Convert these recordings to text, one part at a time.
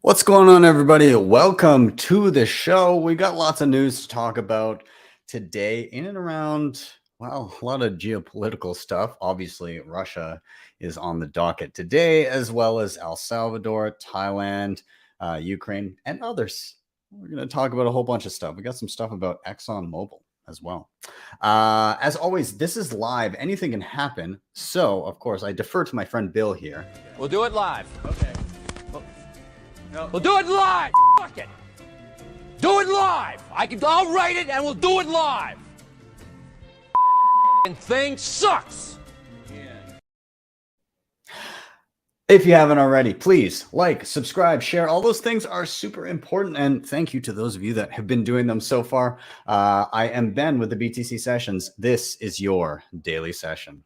What's going on, everybody? Welcome to the show. We got lots of news to talk about today in and around, well, a lot of geopolitical stuff. Obviously, Russia is on the docket today, as well as El Salvador, Thailand, Ukraine, and others. We're going to talk about a whole bunch of stuff. We got some stuff about ExxonMobil as well. As always, this is live. Anything can happen. So, of course, I defer to my friend Bill here. We'll do it live. Okay. No. We'll do it live. Fuck it. Do it live. I'll write it and we'll do it live. And thing sucks. If you haven't already, please like, subscribe, share. All those things are super important. And thank you to those of you that have been doing them so far. I am Ben with the BTC Sessions. This is your daily session.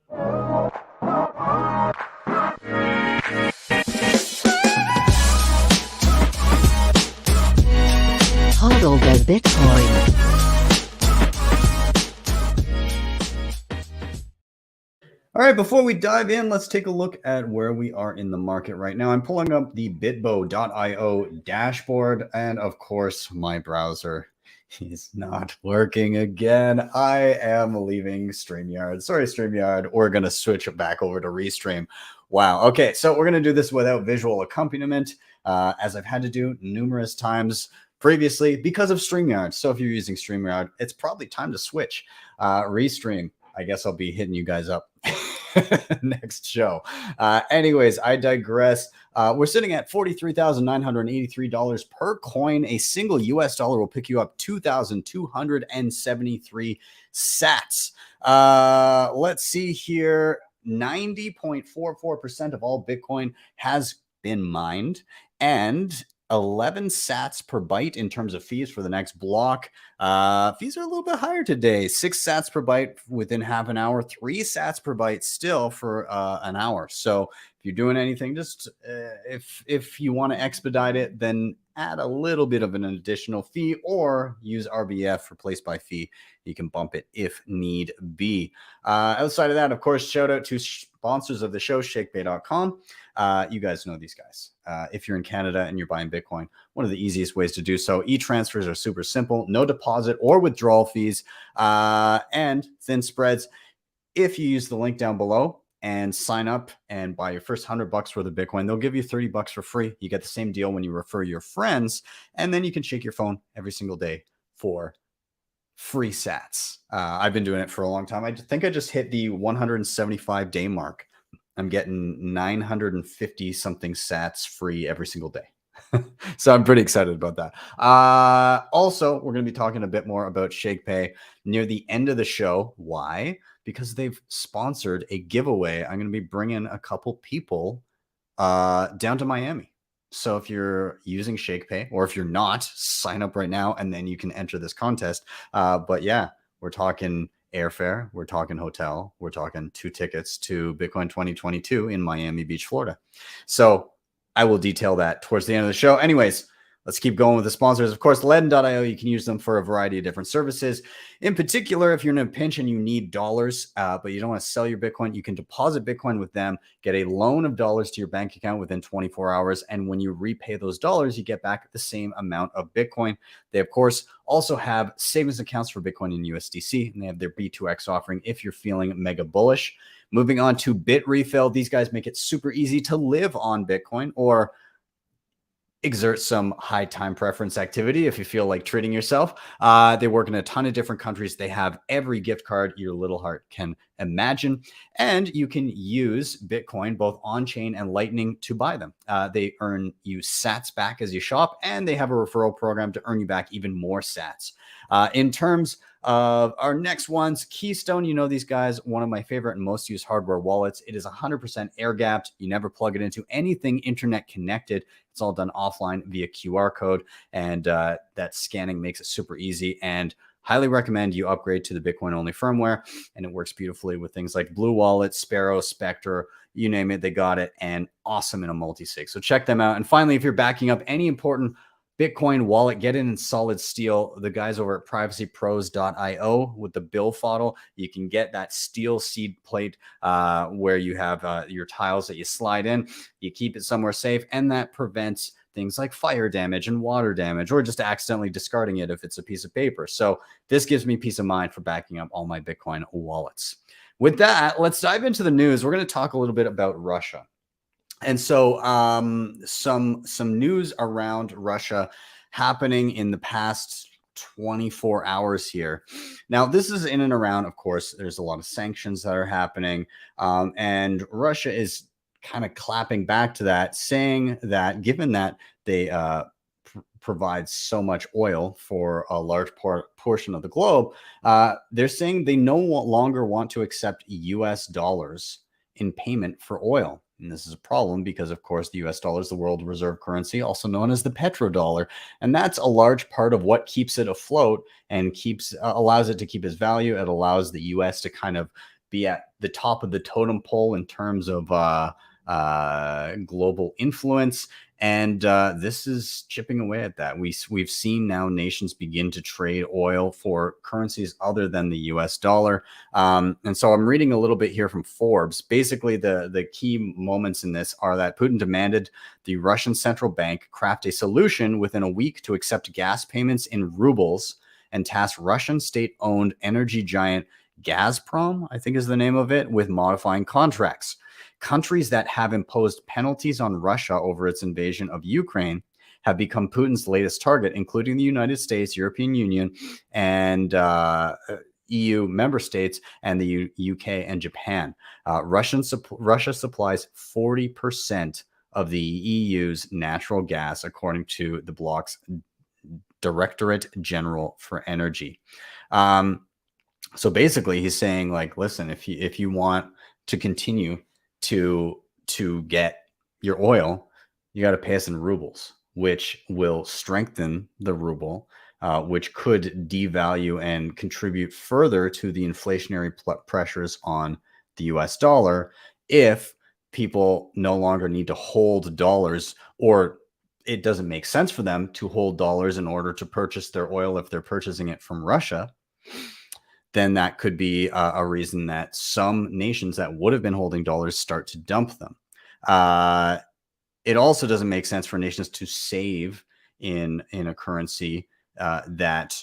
HODL the Bitcoin. All right, before we dive in, let's take a look at where we are in the market right now. I'm pulling up the bitbo.io dashboard, and of course, my browser is not working again. I am leaving StreamYard. Sorry, StreamYard. We're going to switch it back over to Restream. Wow. Okay, so we're going to do this without visual accompaniment, as I've had to do numerous times previously because of StreamYard. So if you're using StreamYard, it's probably time to switch. Restream. I guess I'll be hitting you guys up next show. Anyways, I digress. We're sitting at $43,983 per coin. A single US dollar will pick you up 2,273 sats. Let's see here. 90.44% of all Bitcoin has been mined, and 11 sats per byte in terms of fees for the next block. Fees are a little bit higher today. 6 sats per byte within half an hour, 3 sats per byte still for an hour. So if you're doing anything, just if you want to expedite it, then add a little bit of an additional fee or use RBF, replace by fee. You can bump it if need be. Outside of that, of course, shout out to sponsors of the show, Shakepay.com. You guys know these guys. If you're in Canada and you're buying Bitcoin, one of the easiest ways to do so. E-transfers are super simple, no deposit or withdrawal fees, and thin spreads. If you use the link down below and sign up and buy your first $100 worth of Bitcoin, they'll give you $30 for free. You get the same deal when you refer your friends, and then you can shake your phone every single day for free sats. I've been doing it for a long time. I think I just hit the 175-day mark. I'm getting 950 something sats free every single day. So I'm pretty excited about that. Also, we're going to be talking a bit more about Shakepay near the end of the show. Why? Because they've sponsored a giveaway. I'm going to be bringing a couple people down to Miami. So if you're using Shakepay, or if you're not, sign up right now and then you can enter this contest. But yeah, we're talking airfare, we're talking hotel, we're talking 2 tickets to Bitcoin 2022 in Miami Beach, Florida. So I will detail that towards the end of the show. Anyways, let's keep going with the sponsors. Of course, LEDN.io, you can use them for a variety of different services. In particular, if you're in a pinch and you need dollars, but you don't want to sell your Bitcoin, you can deposit Bitcoin with them, get a loan of dollars to your bank account within 24 hours. And when you repay those dollars, you get back the same amount of Bitcoin. They, of course, also have savings accounts for Bitcoin and USDC, and they have their B2X offering if you're feeling mega bullish. Moving on to Bitrefill, these guys make it super easy to live on Bitcoin or exert some high time preference activity if you feel like treating yourself. They work in a ton of different countries. They have every gift card your little heart can imagine, and you can use Bitcoin both on chain and Lightning to buy them. They earn you sats back as you shop, and they have a referral program to earn you back even more sats. In terms of our next ones, Keystone, you know these guys, one of my favorite and most used hardware wallets. It is 100% air gapped. You never plug it into anything internet connected. It's all done offline via QR code, and that scanning makes it super easy, and highly recommend you upgrade to the Bitcoin only firmware, and it works beautifully with things like Blue Wallet, Sparrow, Spectre, you name it, they got it, and awesome in a multi-sig. So check them out. And finally, if you're backing up any important Bitcoin wallet, get in solid steel. The guys over at privacypros.io with the BillFodl, you can get that steel seed plate where you have your tiles that you slide in. You keep it somewhere safe, and that prevents things like fire damage and water damage, or just accidentally discarding it if it's a piece of paper. So this gives me peace of mind for backing up all my Bitcoin wallets. With that, let's dive into the news. We're going to talk a little bit about Russia. And so some news around Russia happening in the past 24 hours here. Now, this is in and around, of course, there's a lot of sanctions that are happening. And Russia is kind of clapping back to that, saying that given that they provide so much oil for a large portion of the globe, they're saying they no longer want to accept US dollars in payment for oil. And this is a problem because, of course, the US dollar is the world reserve currency, also known as the petrodollar. And that's a large part of what keeps it afloat and allows it to keep its value. It allows the US to kind of be at the top of the totem pole in terms of global influence. And this is chipping away at that. We've seen now nations begin to trade oil for currencies other than the US dollar. And so I'm reading a little bit here from Forbes. Basically, the key moments in this are that Putin demanded the Russian central bank craft a solution within a week to accept gas payments in rubles and tasked Russian state-owned energy giant Gazprom, I think is the name of it, with modifying contracts. Countries that have imposed penalties on Russia over its invasion of Ukraine have become Putin's latest target, including the United States, European Union, and EU member states, and the UK and Japan. Russia supplies 40% of the EU's natural gas, according to the bloc's Directorate General for Energy. So basically, he's saying, like, listen, if you want to continue to get your oil, you got to pay us in rubles, which will strengthen the ruble, which could devalue and contribute further to the inflationary pressures on the US dollar if people no longer need to hold dollars, or it doesn't make sense for them to hold dollars in order to purchase their oil if they're purchasing it from Russia. Then that could be a reason that some nations that would have been holding dollars start to dump them. It also doesn't make sense for nations to save in a currency that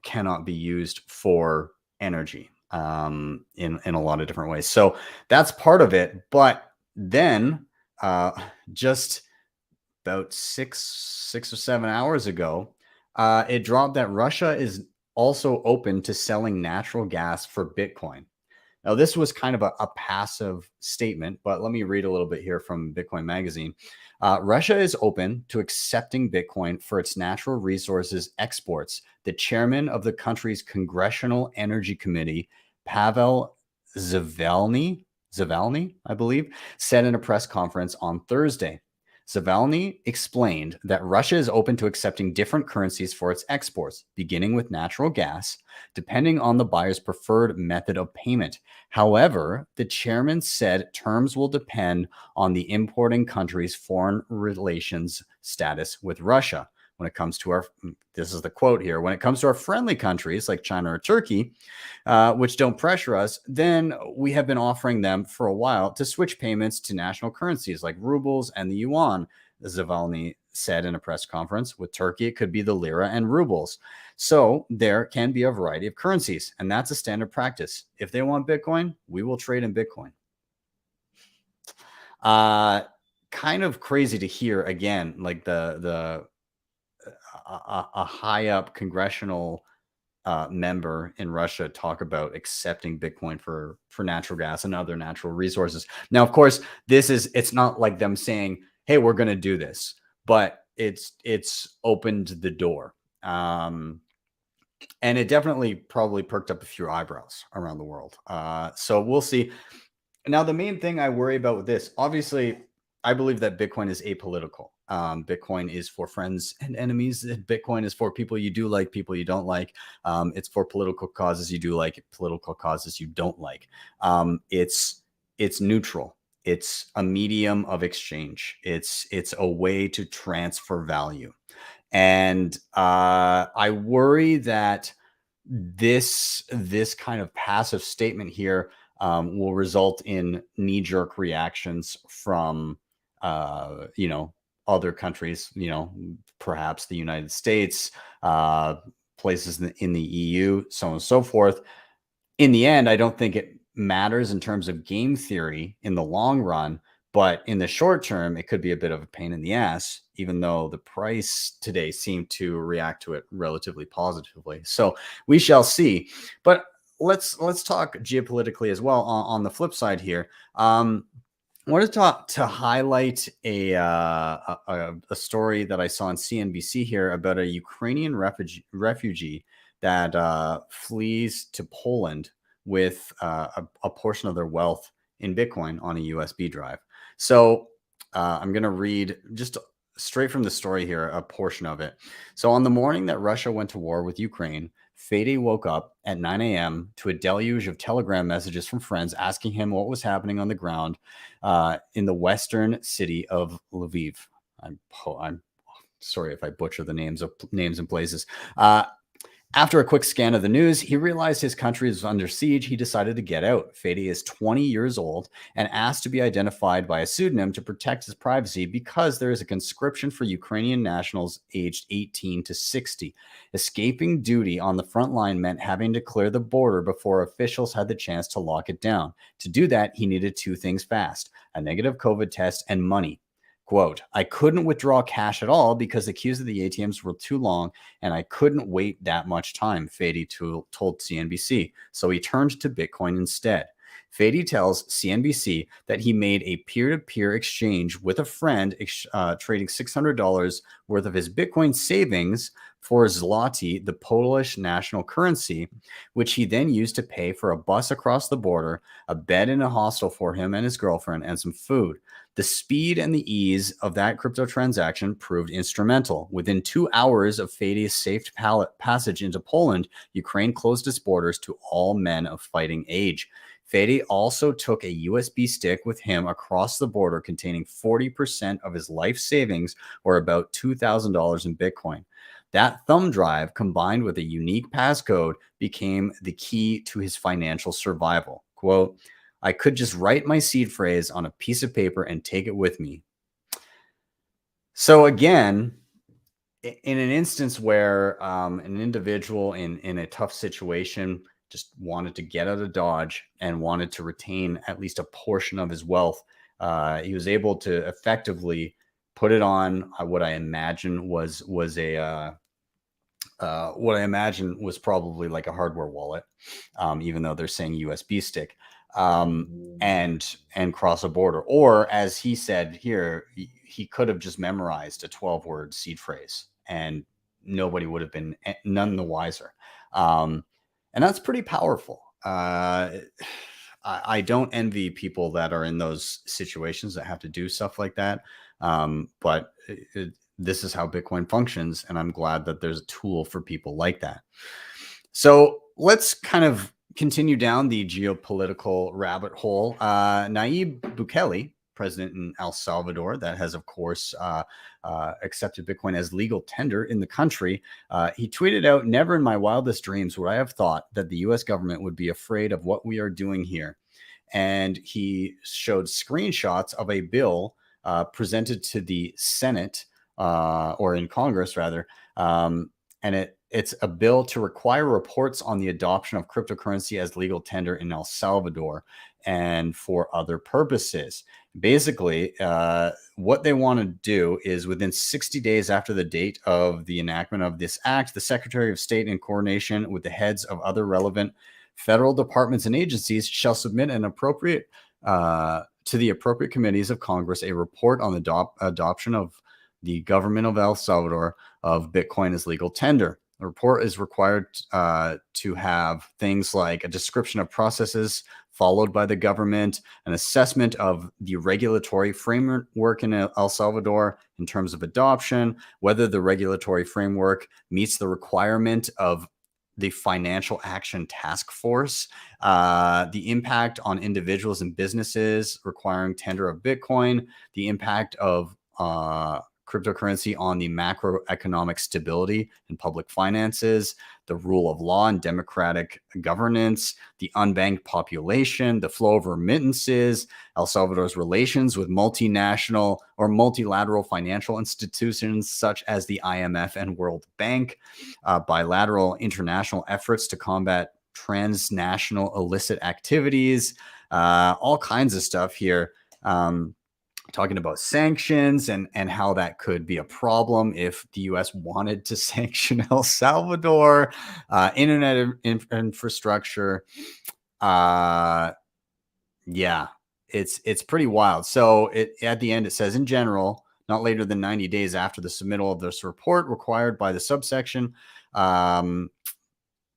cannot be used for energy in a lot of different ways. So that's part of it. But then just about six or 7 hours ago, it dropped that Russia is also open to selling natural gas for Bitcoin. Now, this was kind of a passive statement, but let me read a little bit here from Bitcoin Magazine. Russia is open to accepting Bitcoin for its natural resources exports. The chairman of the country's Congressional Energy Committee, Pavel Zavalny, I believe, said in a press conference on Thursday. Zavalny explained that Russia is open to accepting different currencies for its exports, beginning with natural gas, depending on the buyer's preferred method of payment. However, the chairman said terms will depend on the importing country's foreign relations status with Russia. When it comes to this is the quote here, when it comes to our friendly countries like China or Turkey, which don't pressure us, then we have been offering them for a while to switch payments to national currencies like rubles and the yuan, Zavalny said in a press conference. With Turkey, it could be the lira and rubles. So there can be a variety of currencies, and that's a standard practice. If they want Bitcoin, we will trade in Bitcoin. Kind of crazy to hear, again, like a high up congressional member in Russia talk about accepting Bitcoin for natural gas and other natural resources. Now, of course, it's not like them saying, hey, we're going to do this, but it's opened the door. And it definitely probably perked up a few eyebrows around the world. So we'll see. Now, the main thing I worry about with this, obviously, I believe that Bitcoin is apolitical. Bitcoin is for friends and enemies. Bitcoin is for people you do like, people you don't like. It's for political causes you do like, political causes you don't like. It's neutral. It's a medium of exchange. It's a way to transfer value. And I worry that this kind of passive statement here will result in knee-jerk reactions from other countries, perhaps the United States, places in the EU, so on and so forth. In the end, I don't think it matters in terms of game theory in the long run, but in the short term, it could be a bit of a pain in the ass, even though the price today seemed to react to it relatively positively. So we shall see. But let's talk geopolitically as well. On the flip side here, I wanted to highlight a story that I saw on CNBC here about a Ukrainian refugee that flees to Poland with a portion of their wealth in Bitcoin on a USB drive. So I'm going to read just straight from the story here, a portion of it. So on the morning that Russia went to war with Ukraine, Fede woke up at 9 a.m. to a deluge of telegram messages from friends asking him what was happening on the ground in the western city of Lviv. I'm sorry if I butcher the names and places. After a quick scan of the news, he realized his country was under siege. He decided to get out. Fede is 20 years old and asked to be identified by a pseudonym to protect his privacy because there is a conscription for Ukrainian nationals aged 18 to 60. Escaping duty on the front line meant having to clear the border before officials had the chance to lock it down. To do that, he needed two things fast: a negative COVID test and money. Quote, I couldn't withdraw cash at all because the queues of the ATMs were too long and I couldn't wait that much time, Fede told CNBC. So he turned to Bitcoin instead. Fede tells CNBC that he made a peer-to-peer exchange with a friend, trading $600 worth of his Bitcoin savings for zloty, the Polish national currency, which he then used to pay for a bus across the border, a bed in a hostel for him and his girlfriend, and some food. The speed and the ease of that crypto transaction proved instrumental. Within 2 hours of Fede's safe passage into Poland, Ukraine closed its borders to all men of fighting age. Fede also took a USB stick with him across the border containing 40% of his life savings, or about $2,000 in Bitcoin. That thumb drive, combined with a unique passcode, became the key to his financial survival. Quote, I could just write my seed phrase on a piece of paper and take it with me. So again, in an instance where an individual in a tough situation just wanted to get out of Dodge and wanted to retain at least a portion of his wealth, he was able to effectively put it on what I imagine was probably like a hardware wallet, even though they're saying USB stick, and cross a border. Or as he said here, he could have just memorized a 12-word seed phrase and nobody would have been none the wiser. And that's pretty powerful. I don't envy people that are in those situations that have to do stuff like that. But this is how Bitcoin functions. And I'm glad that there's a tool for people like that. So let's kind of continue down the geopolitical rabbit hole. Nayib Bukele, president in El Salvador, that has, of course, accepted Bitcoin as legal tender in the country. He tweeted out, never in my wildest dreams would I have thought that the US government would be afraid of what we are doing here. And he showed screenshots of a bill presented to the Senate, or in Congress, rather. And it's a bill to require reports on the adoption of cryptocurrency as legal tender in El Salvador and for other purposes. Basically, what they want to do is within 60 days after the date of the enactment of this act, the Secretary of State, in coordination with the heads of other relevant federal departments and agencies, shall submit an appropriate to the appropriate committees of Congress a report on the adoption of the government of El Salvador of Bitcoin as legal tender. The report is required to have things like a description of processes followed by the government, an assessment of the regulatory framework in El Salvador in terms of adoption, whether the regulatory framework meets the requirement of the Financial Action Task Force, the impact on individuals and businesses requiring tender of Bitcoin, the impact of cryptocurrency on the macroeconomic stability and public finances, the rule of law and democratic governance, the unbanked population, the flow of remittances, El Salvador's relations with multinational or multilateral financial institutions such as the IMF and World Bank, bilateral international efforts to combat transnational illicit activities, all kinds of stuff here. Talking about sanctions and how that could be a problem if the U.S. wanted to sanction El Salvador, internet infrastructure. Yeah, it's pretty wild. So at the end, it says, in general, not later than 90 days after the submittal of this report required by the subsection,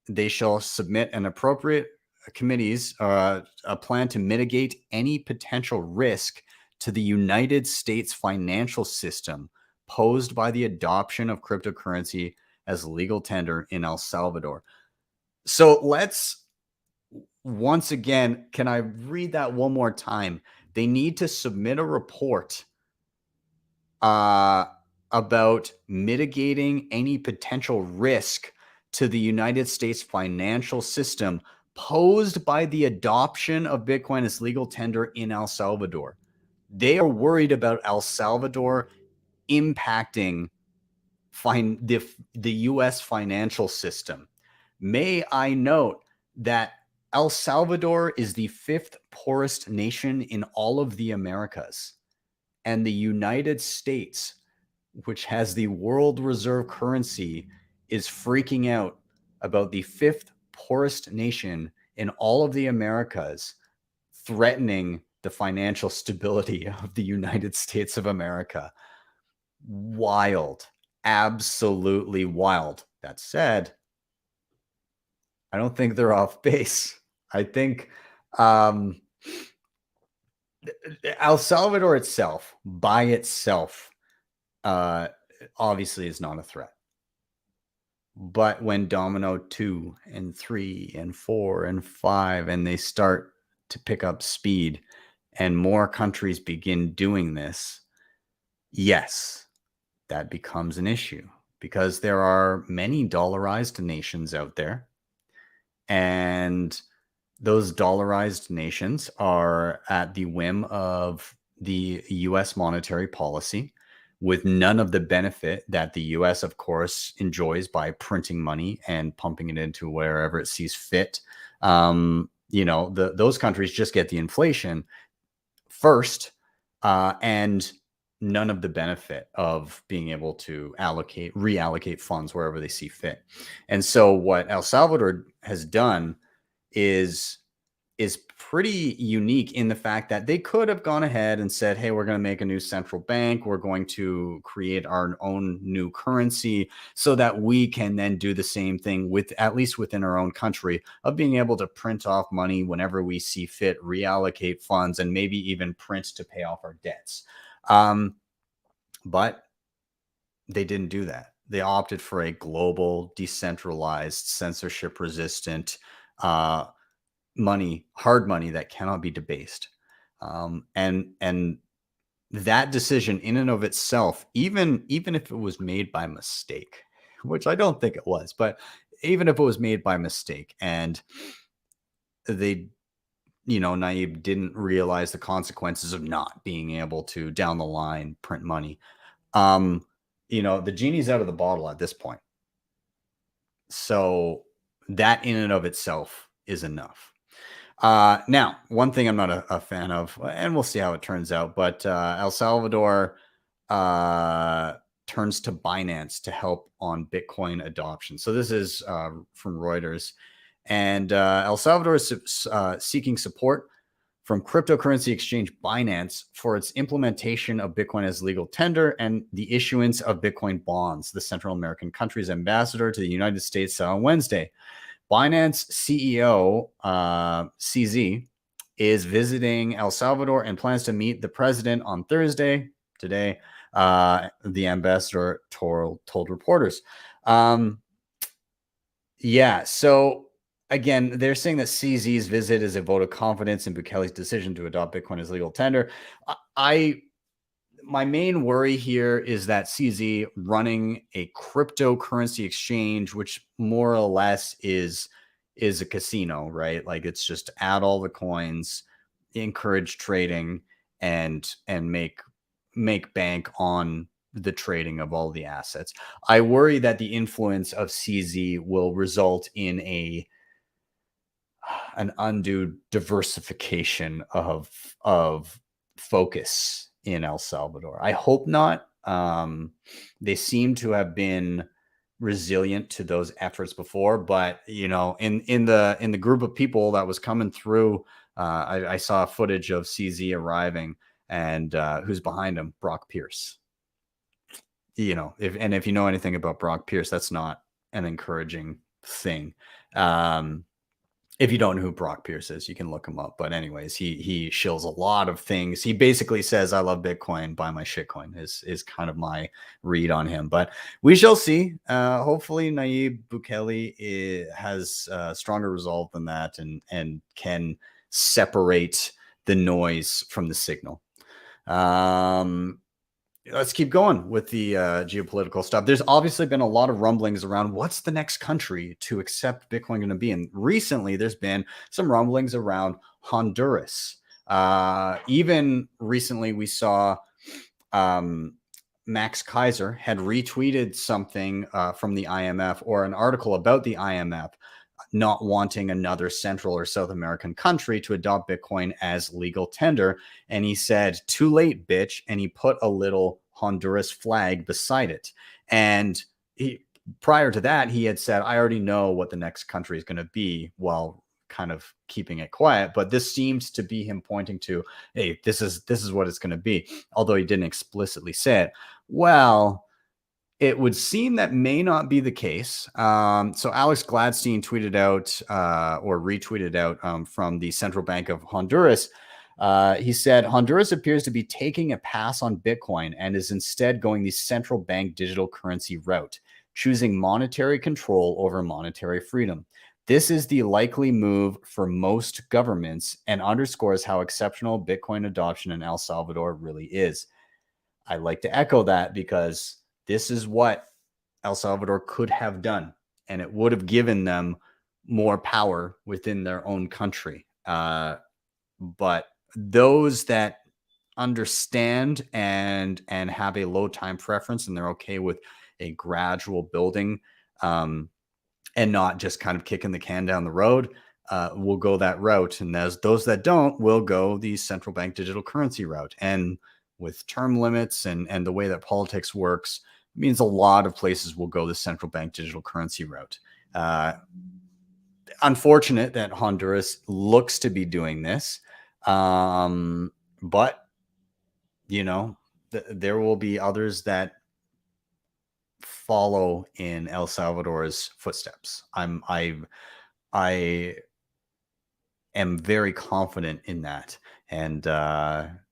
they shall submit an appropriate committees a plan to mitigate any potential risk to the United States financial system posed by the adoption of cryptocurrency as legal tender in El Salvador. So let's, once again, can I read that one more time? They need to submit a report about mitigating any potential risk to the United States financial system posed by the adoption of Bitcoin as legal tender in El Salvador. They are worried about El Salvador impacting the U.S. financial system. May I note that El Salvador is the 5th poorest nation in all of the Americas, and the United States, which has the world reserve currency, is freaking out about the 5th poorest nation in all of the Americas threatening the financial stability of the United States of America. Wild. Absolutely wild. That said, I don't think they're off base. I think El Salvador itself, by itself, obviously is not a threat. But when domino 2 and 3 and 4 and 5, and they start to pick up speed and more countries begin doing this, yes, that becomes an issue, because there are many dollarized nations out there, and those dollarized nations are at the whim of the U.S. monetary policy, with none of the benefit that the U.S., of course, enjoys by printing money and pumping it into wherever it sees fit. Those countries just get the inflation first, and none of the benefit of being able to reallocate funds wherever they see fit. And so what El Salvador has done is pretty unique in the fact that they could have gone ahead and said, hey, we're going to make a new central bank. We're going to create our own new currency so that we can then do the same thing with, at least within our own country, of being able to print off money whenever we see fit, reallocate funds, and maybe even print to pay off our debts. But they didn't do that. They opted for a global, decentralized, censorship-resistant money, hard money that cannot be debased. And that decision in and of itself, even if it was made by mistake, which I don't think it was, but even if it was made by mistake and they, naive didn't realize the consequences of not being able to down the line print money. The genie's out of the bottle at this point. So that in and of itself is enough. Now, one thing I'm not a fan of, and we'll see how it turns out, but El Salvador turns to Binance to help on Bitcoin adoption. So this is from Reuters. And El Salvador is seeking support from cryptocurrency exchange Binance for its implementation of Bitcoin as legal tender and the issuance of Bitcoin bonds, the Central American country's ambassador to the United States said on Wednesday. Binance CEO CZ is visiting El Salvador and plans to meet the president on Thursday, today, the ambassador told reporters. So again, they're saying that CZ's visit is a vote of confidence in Bukele's decision to adopt Bitcoin as legal tender. my main worry here is that CZ running a cryptocurrency exchange, which more or less is a casino, right? Like it's just add all the coins, encourage trading, and make bank on the trading of all the assets. I worry that the influence of CZ will result in an undue diversification of focus in El Salvador. I hope not. They seem to have been resilient to those efforts before, but you know, in the group of people that was coming through, I saw footage of CZ arriving, and who's behind him? Brock Pierce. You know, if you know anything about Brock Pierce, that's not an encouraging thing. If you don't know who Brock Pierce is, you can look him up. But anyways, he shills a lot of things. He basically says, "I love Bitcoin, buy my shitcoin," is kind of my read on him. But we shall see. Hopefully, Nayib Bukele has stronger resolve than that, and can separate the noise from the signal. Let's keep going with the geopolitical stuff. There's obviously been a lot of rumblings around what's the next country to accept Bitcoin going to be. And recently there's been some rumblings around Honduras. Even recently we saw Max Kaiser had retweeted something from the IMF, or an article about the IMF not wanting another Central or South American country to adopt Bitcoin as legal tender. And he said, "Too late, bitch." And he put a little Honduras flag beside it. And prior to that, he had said, "I already know what the next country is going to be," while kind of keeping it quiet. But this seems to be him pointing to, hey, this is what it's going to be. Although he didn't explicitly say it. Well, it would seem that may not be the case. So Alex Gladstein tweeted out or retweeted out from the Central Bank of Honduras. He said, "Honduras appears to be taking a pass on Bitcoin and is instead going the central bank digital currency route, choosing monetary control over monetary freedom. This is the likely move for most governments and underscores how exceptional Bitcoin adoption in El Salvador really is." I like to echo that, because this is what El Salvador could have done, and it would have given them more power within their own country. But those that understand and have a low time preference, and they're okay with a gradual building, and not just kind of kicking the can down the road, will go that route. And those that don't will go the central bank digital currency route. And with term limits and the way that politics works, means a lot of places will go the central bank digital currency route. Unfortunate that Honduras looks to be doing this. But, you know, there will be others that follow in El Salvador's footsteps. I am very confident in that. And,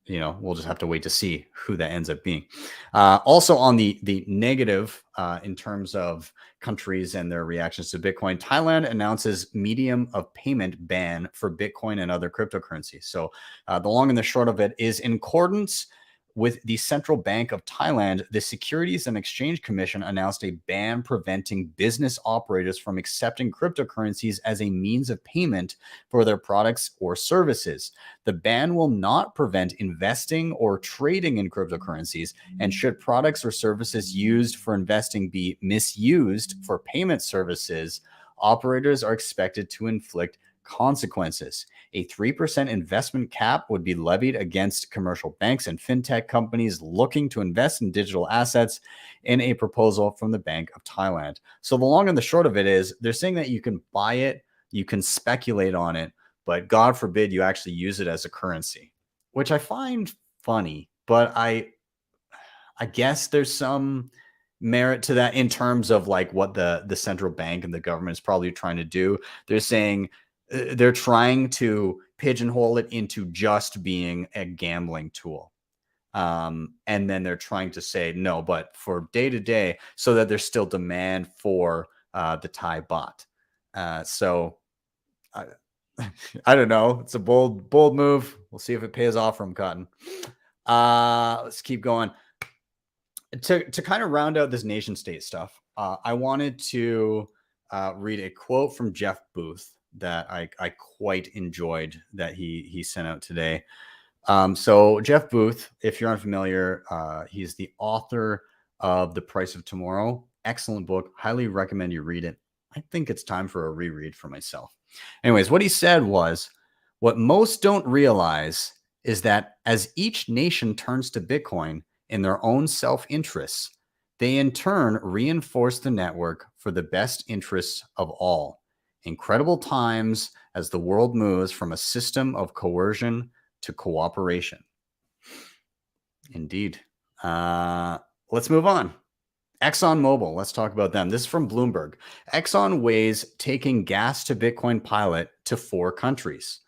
you know, we'll just have to wait to see who that ends up being. Also on the negative, in terms of countries and their reactions to Bitcoin, Thailand announces medium of payment ban for Bitcoin and other cryptocurrencies. So the long and the short of it is, in accordance with the Central Bank of Thailand, the Securities and Exchange Commission announced a ban preventing business operators from accepting cryptocurrencies as a means of payment for their products or services. The ban will not prevent investing or trading in cryptocurrencies, and should products or services used for investing be misused for payment services, operators are expected to inflict consequences. A 3% investment cap would be levied against commercial banks and fintech companies looking to invest in digital assets, in a proposal from the Bank of Thailand. So the long and the short of it is, they're saying that you can buy it, you can speculate on it, but God forbid you actually use it as a currency, which I find funny. But I guess there's some merit to that, in terms of like what the central bank and the government is probably trying to do. They're saying, they're trying to pigeonhole it into just being a gambling tool. And then they're trying to say, no, but for day to day, so that there's still demand for the Thai baht. So I don't know. It's a bold move. We'll see if it pays off from Cotton. Let's keep going. To kind of round out this nation state stuff, I wanted to read a quote from Jeff Booth that I quite enjoyed that he sent out today. So Jeff Booth, if you're unfamiliar, he's the author of The Price of Tomorrow. Excellent book. Highly recommend you read it. I think it's time for a reread for myself. Anyways, what he said was, what most don't realize is that as each nation turns to Bitcoin in their own self-interests, they in turn reinforce the network for the best interests of all. Incredible times as the world moves from a system of coercion to cooperation. Indeed. Let's move on. ExxonMobil, let's talk about them. This is from Bloomberg. Exxon weighs taking gas to Bitcoin pilot to 4 countries.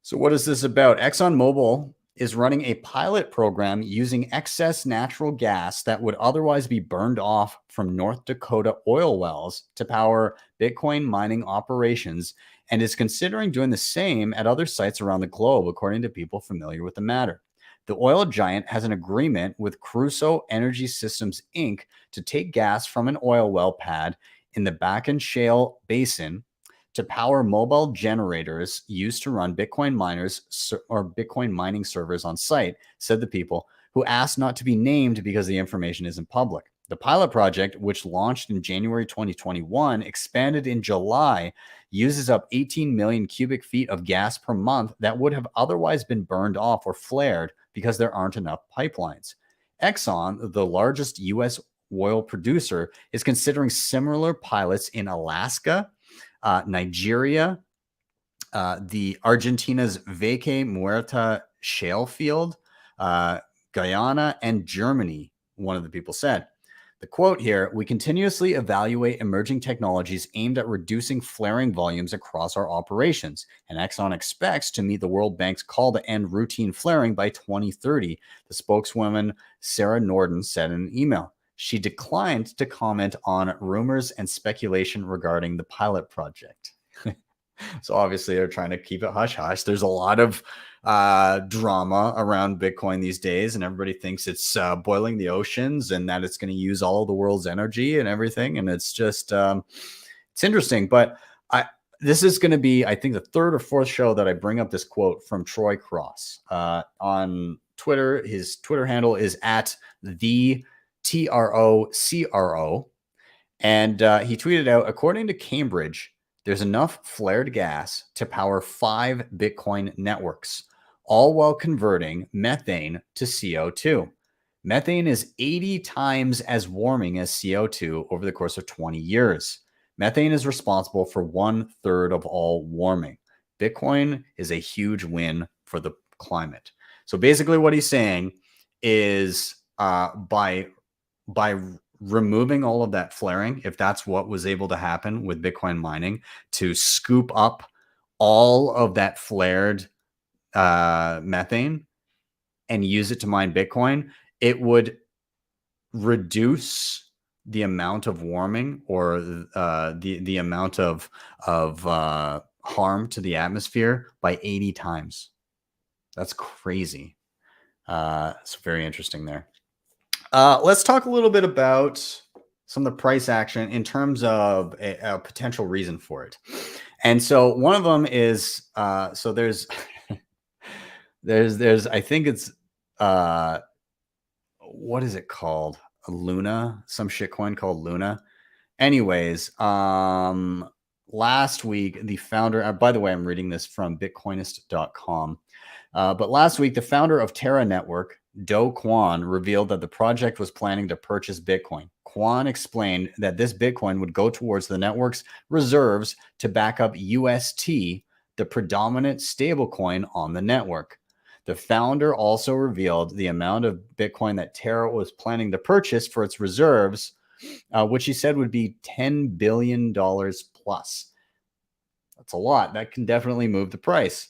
So what is this about? ExxonMobil is running a pilot program using excess natural gas that would otherwise be burned off from North Dakota oil wells to power Bitcoin mining operations, and is considering doing the same at other sites around the globe, according to people familiar with the matter. The oil giant has an agreement with Crusoe Energy Systems, Inc. to take gas from an oil well pad in the Bakken Shale Basin to power mobile generators used to run Bitcoin miners or Bitcoin mining servers on site, said the people, who asked not to be named because the information isn't public. The pilot project, which launched in January 2021, expanded in July, uses up 18 million cubic feet of gas per month that would have otherwise been burned off or flared because there aren't enough pipelines. Exxon, the largest U.S. oil producer, is considering similar pilots in Alaska, Nigeria, the Argentina's Vaca Muerta shale field, Guyana, and Germany, one of the people said. The quote here, we continuously evaluate emerging technologies aimed at reducing flaring volumes across our operations, and Exxon expects to meet the World Bank's call to end routine flaring by 2030, the spokeswoman Sarah Norden said in an email. She declined to comment on rumors and speculation regarding the pilot project. So obviously they're trying to keep it hush-hush. There's a lot of drama around Bitcoin these days, and everybody thinks it's boiling the oceans and that it's going to use all of the world's energy and everything. And it's just, it's interesting. But this is going to be, I think, the 3rd or 4th show that I bring up this quote from Troy Cross on Twitter. His Twitter handle is at the TROCRO. And he tweeted out, according to Cambridge, there's enough flared gas to power 5 Bitcoin networks, all while converting methane to CO2. Methane is 80 times as warming as CO2 over the course of 20 years. Methane is responsible for 1/3 of all warming. Bitcoin is a huge win for the climate. So basically what he's saying is by removing all of that flaring, if that's what was able to happen with Bitcoin mining, to scoop up all of that flared methane and use it to mine Bitcoin, it would reduce the amount of warming or the amount of harm to the atmosphere by 80 times. That's crazy. It's very interesting there. Let's talk a little bit about some of the price action in terms of a potential reason for it. And so one of them is, so there's, I think it's, what is it called? Luna, some shitcoin called Luna. Anyways, last week, the founder, by the way, I'm reading this from bitcoinist.com. But last week, the founder of Terra Network, Do Kwon, revealed that the project was planning to purchase Bitcoin. Kwon explained that this Bitcoin would go towards the network's reserves to back up UST, the predominant stablecoin on the network. The founder also revealed the amount of Bitcoin that Terra was planning to purchase for its reserves, which he said would be $10 billion plus. That's a lot. That can definitely move the price.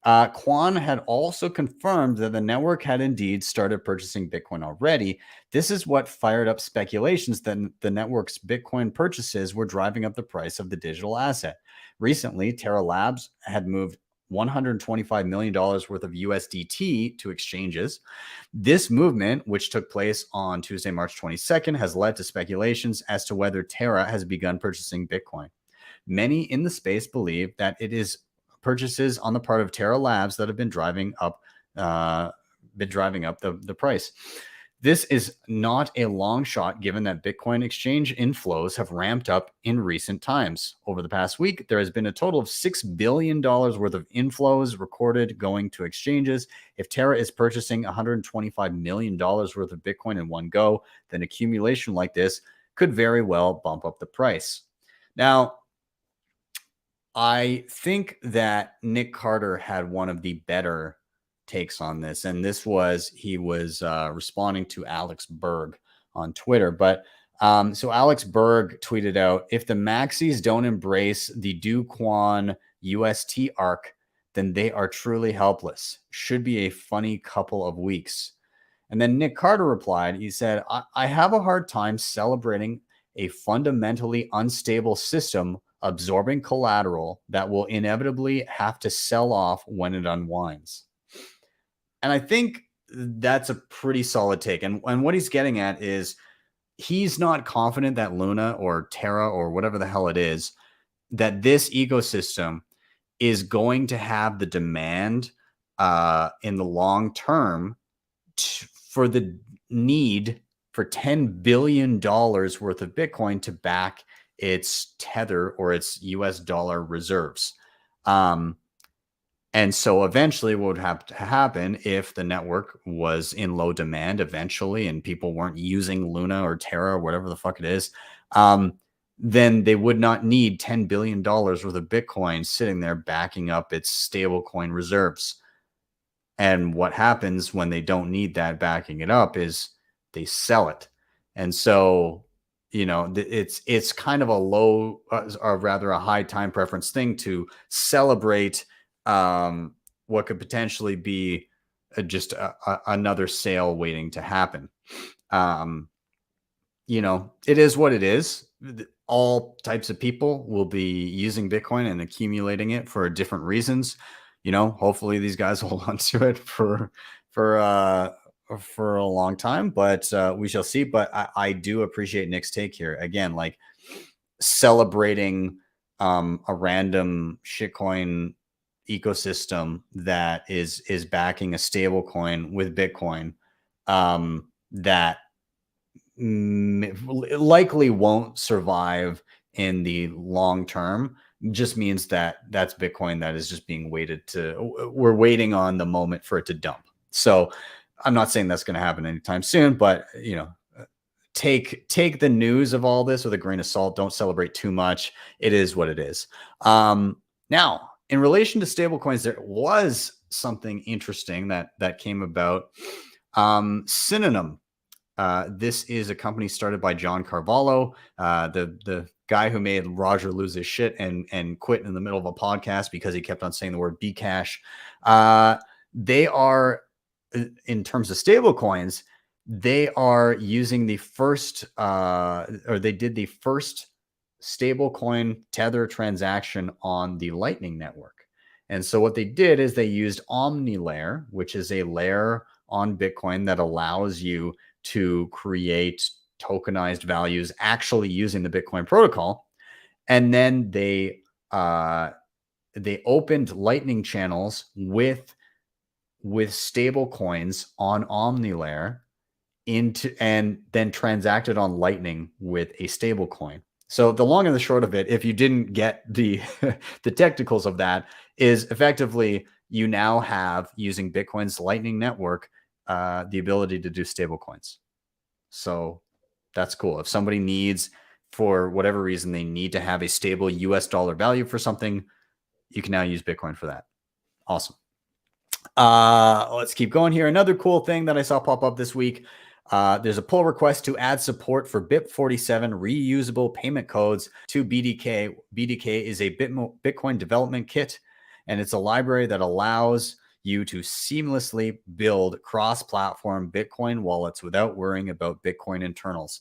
Kwon had also confirmed that the network had indeed started purchasing Bitcoin already. This is what fired up speculations that the network's Bitcoin purchases were driving up the price of the digital asset. Recently, Terra Labs had moved $125 million worth of USDT to exchanges. This movement, which took place on Tuesday, March 22nd, has led to speculations as to whether Terra has begun purchasing Bitcoin. Many in the space believe that it is purchases on the part of Terra Labs that have been driving up the price. This is not a long shot, given that Bitcoin exchange inflows have ramped up in recent times. Over the past week, there has been a total of $6 billion worth of inflows recorded going to exchanges. If Terra is purchasing $125 million worth of Bitcoin in one go, then accumulation like this could very well bump up the price. Now, I think that Nick Carter had one of the better takes on this, and this was he was responding to Alex Berg on Twitter. But so Alex Berg tweeted out, if the maxis don't embrace the Do Kwon UST arc, then they are truly helpless. Should be a funny couple of weeks. And then Nick Carter replied, he said, I have a hard time celebrating a fundamentally unstable system absorbing collateral that will inevitably have to sell off when it unwinds. And I think that's a pretty solid take. And what he's getting at is he's not confident that Luna or Terra or whatever the hell it is, that this ecosystem is going to have the demand in the long term for the need for $10 billion worth of Bitcoin to back its tether or its US dollar reserves. And so eventually what would have to happen if the network was in low demand eventually and people weren't using Luna or Terra or whatever the fuck it is, then they would not need $10 billion worth of Bitcoin sitting there backing up its stablecoin reserves. And what happens when they don't need that backing it up is they sell it. And so, you know, it's kind of a low or rather a high time preference thing to celebrate what could potentially be just another sale waiting to happen. You know, it is what it is. All types of people will be using Bitcoin and accumulating it for different reasons. You know, hopefully these guys hold on to it for a long time, but we shall see. But I do appreciate Nick's take here. Again, like celebrating a random shitcoin ecosystem that is backing a stable coin with Bitcoin that likely won't survive in the long term just means that that's Bitcoin that is just being we're waiting on the moment for it to dump. So I'm not saying that's going to happen anytime soon, but you know, take the news of all this with a grain of salt. Don't celebrate too much. It is what it is. Now, in relation to stablecoins, there was something interesting that came about. Synonym. This is a company started by John Carvalho, the guy who made Roger lose his shit and quit in the middle of a podcast because he kept on saying the word Bcash. They are, in terms of stablecoins, they are using the first, or they did the first stablecoin tether transaction on the Lightning Network. And so what they did is they used OmniLayer, which is a layer on Bitcoin that allows you to create tokenized values actually using the Bitcoin protocol. And then they opened Lightning channels with stable coins on OmniLayer and then transacted on Lightning with a stable coin. So the long and the short of it, if you didn't get the the technicals of that, is effectively you now have, using Bitcoin's Lightning Network, the ability to do stable coins. So that's cool. If somebody needs, for whatever reason, they need to have a stable US dollar value for something, you can now use Bitcoin for that. Awesome. Let's keep going here. Another cool thing that I saw pop up this week. There's a pull request to add support for BIP47 reusable payment codes to BDK. BDK is a Bitcoin development kit, and it's a library that allows you to seamlessly build cross-platform Bitcoin wallets without worrying about Bitcoin internals.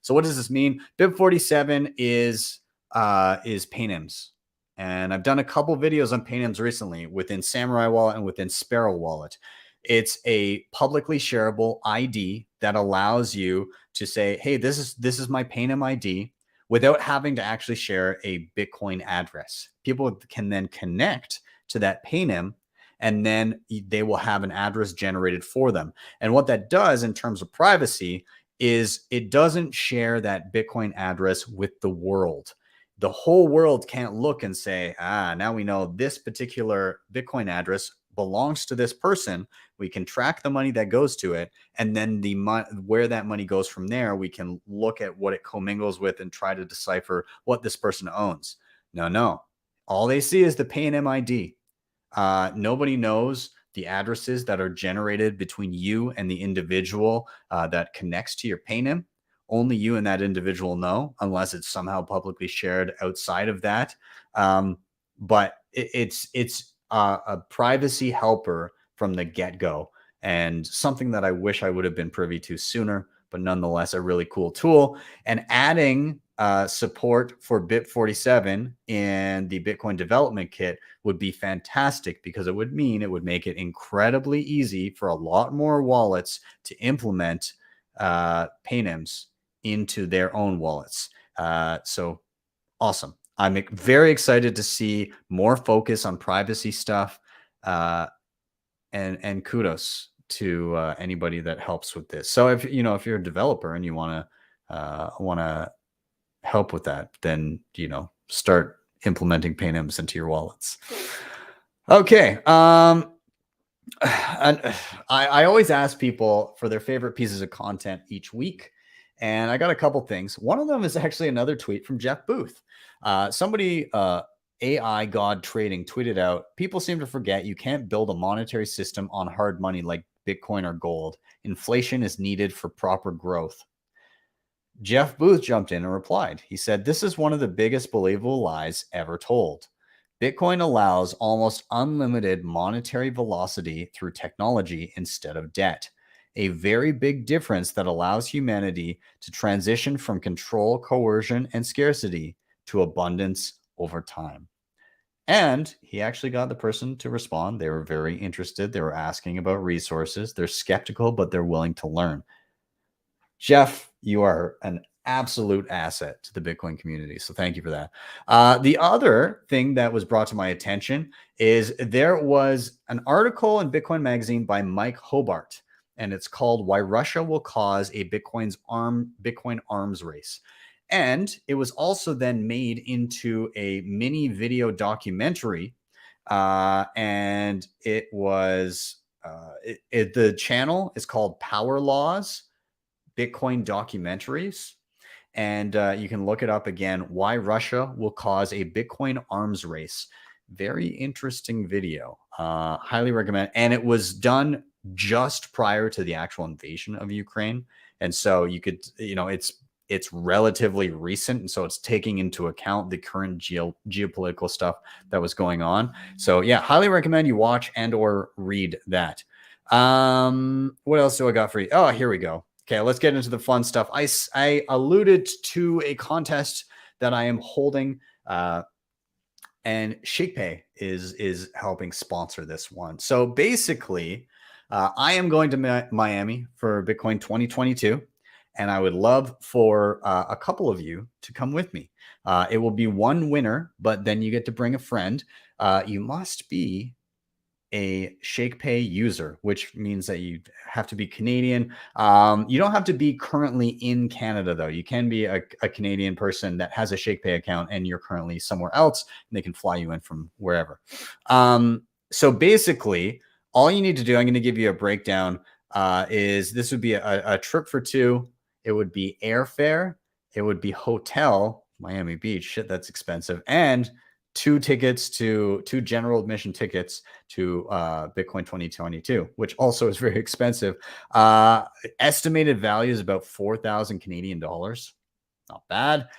So what does this mean? BIP47 is paynims. And I've done a couple videos on paynims recently within Samurai Wallet and within Sparrow Wallet. It's a publicly shareable ID that allows you to say, hey, this is my paynim ID, without having to actually share a Bitcoin address. People can then connect to that paynim, and then they will have an address generated for them. And what that does in terms of privacy is it doesn't share that Bitcoin address with the world. The whole world can't look and say, now we know this particular Bitcoin address belongs to this person. We can track the money that goes to it, and then where that money goes from there, we can look at what it commingles with and try to decipher what this person owns. No. All they see is the paynim ID. Nobody knows the addresses that are generated between you and the individual that connects to your paynim. Only you and that individual know, unless it's somehow publicly shared outside of that. But it's a privacy helper from the get-go, and something that I wish I would have been privy to sooner, but nonetheless a really cool tool. And adding support for BIP47 in the Bitcoin development kit would be fantastic, because it would make it incredibly easy for a lot more wallets to implement paynims into their own wallets. So awesome. I'm very excited to see more focus on privacy stuff, and kudos to anybody that helps with this. So if you're a developer and you want to help with that, then start implementing paynims into your wallets. Okay. And I always ask people for their favorite pieces of content each week, and I got a couple things. One of them is actually another tweet from Jeff Booth. Somebody, AI God Trading, tweeted out, "People seem to forget you can't build a monetary system on hard money like Bitcoin or gold. Inflation is needed for proper growth." Jeff Booth jumped in and replied. He said, "This is one of the biggest believable lies ever told. Bitcoin allows almost unlimited monetary velocity through technology instead of debt. A very big difference that allows humanity to transition from control, coercion, and scarcity to abundance over time." And he actually got the person to respond. They were very interested. They were asking about resources. They're skeptical, but they're willing to learn. Jeff, you are an absolute asset to the Bitcoin community. So thank you for that. The other thing that was brought to my attention is there was an article in Bitcoin Magazine by Mike Hobart, and it's called "Why Russia Will Cause a Bitcoin Arms Race." And it was also then made into a mini video documentary. And it was, the channel is called Power Laws Bitcoin Documentaries. And you can look it up again, "Why Russia Will Cause a Bitcoin Arms Race." Very interesting video. Highly recommend. And it was done just prior to the actual invasion of Ukraine. And so you could, it's relatively recent. And so it's taking into account the current geopolitical stuff that was going on. So yeah, highly recommend you watch and or read that. What else do I got for you? Oh, here we go. Okay, let's get into the fun stuff. I alluded to a contest that I am holding, and Shakepay is helping sponsor this one. So basically, I am going to Miami for Bitcoin 2022, and I would love for a couple of you to come with me. It will be one winner, but then you get to bring a friend. You must be a Shakepay user, which means that you have to be Canadian. You don't have to be currently in Canada, though. You can be a Canadian person that has a Shakepay account and you're currently somewhere else, and they can fly you in from wherever. So basically, all you need to do, I'm going to give you a breakdown, is this would be a trip for two. It would be airfare. It would be hotel, Miami Beach. Shit, that's expensive. And two general admission tickets to Bitcoin 2022, which also is very expensive. Estimated value is about 4,000 Canadian dollars. Not bad.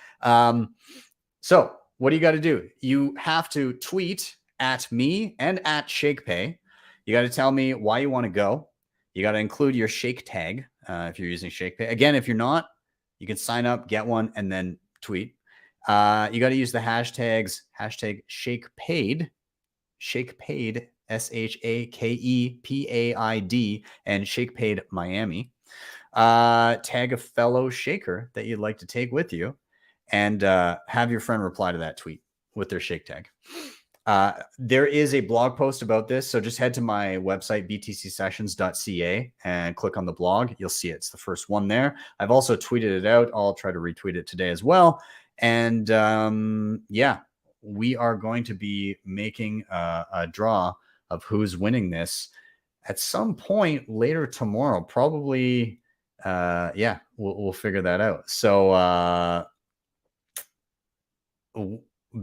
So what do you got to do? You have to tweet at me and at Shakepay. You got to tell me why you want to go. You got to include your Shake tag if you're using Shakepay. Again, if you're not, you can sign up, get one, and then tweet. You got to use the hashtags, hashtag Shakepay, SHAKEPAID, and Shakepay Miami. Tag a fellow shaker that you'd like to take with you, and have your friend reply to that tweet with their shake tag. There is a blog post about this, so just head to my website, btcsessions.ca, and click on the blog. You'll see it. It's the first one there. I've also tweeted it out. I'll try to retweet it today as well. And yeah, we are going to be making a draw of who's winning this at some point later tomorrow. Probably, yeah, we'll figure that out. So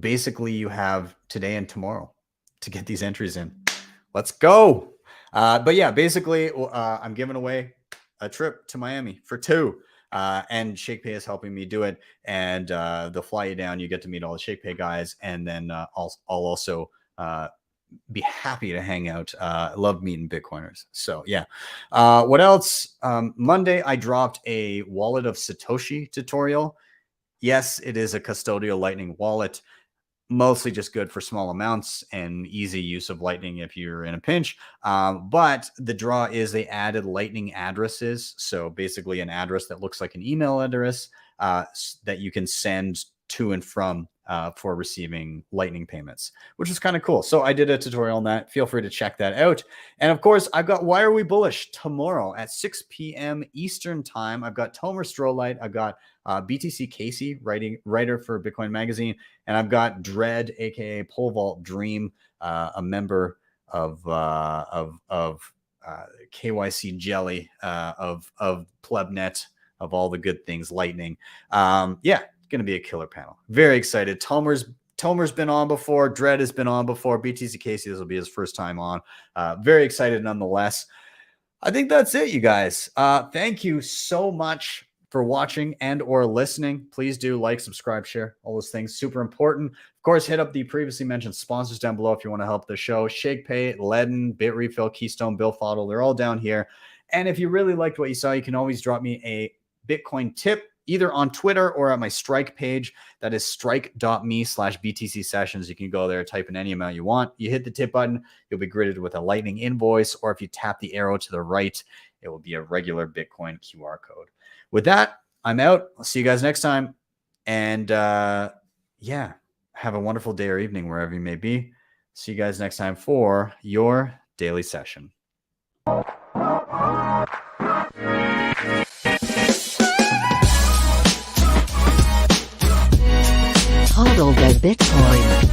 basically you have today and tomorrow to get these entries in. Let's go. But yeah, basically I'm giving away a trip to Miami for 2. And Shakepay is helping me do it. And they'll fly you down. You get to meet all the Shakepay guys. And then I'll also be happy to hang out. Love meeting Bitcoiners. So yeah. What else? Monday, I dropped a Wallet of Satoshi tutorial. Yes, it is a custodial Lightning wallet, mostly just good for small amounts and easy use of Lightning if you're in a pinch. But the draw is they added Lightning addresses. So basically an address that looks like an email address that you can send to and from for receiving Lightning payments, which is kind of cool. So I did a tutorial on that. Feel free to check that out. And of course, I've got Why Are We Bullish tomorrow at 6 p.m. Eastern time. I've got Tomer Strolight. I've got BTC Casey, writer for Bitcoin Magazine. And I've got Dread, aka Pole Vault Dream, a member of KYC Jelly, of Plebnet, of all the good things Lightning. Yeah, going to be a killer panel. Very excited. Tomer's been on before. Dread has been on before. BTC Casey, this will be his first time on. Very excited nonetheless. I think that's it, you guys. Thank you so much for watching and or listening. Please do like, subscribe, share, all those things. Super important. Of course, hit up the previously mentioned sponsors down below if you want to help the show. Shakepay, LEDN, Bitrefill, Keystone, BillFodl. They're all down here. And if you really liked what you saw, you can always drop me a Bitcoin tip either on Twitter or at my Strike page. That is strike.me/BTC sessions. You can go there, type in any amount you want. You hit the tip button, you'll be greeted with a Lightning invoice, or if you tap the arrow to the right, it will be a regular Bitcoin QR code. With that, I'm out. I'll see you guys next time. And yeah, have a wonderful day or evening wherever you may be. See you guys next time for your daily session. HODL the Bitcoin.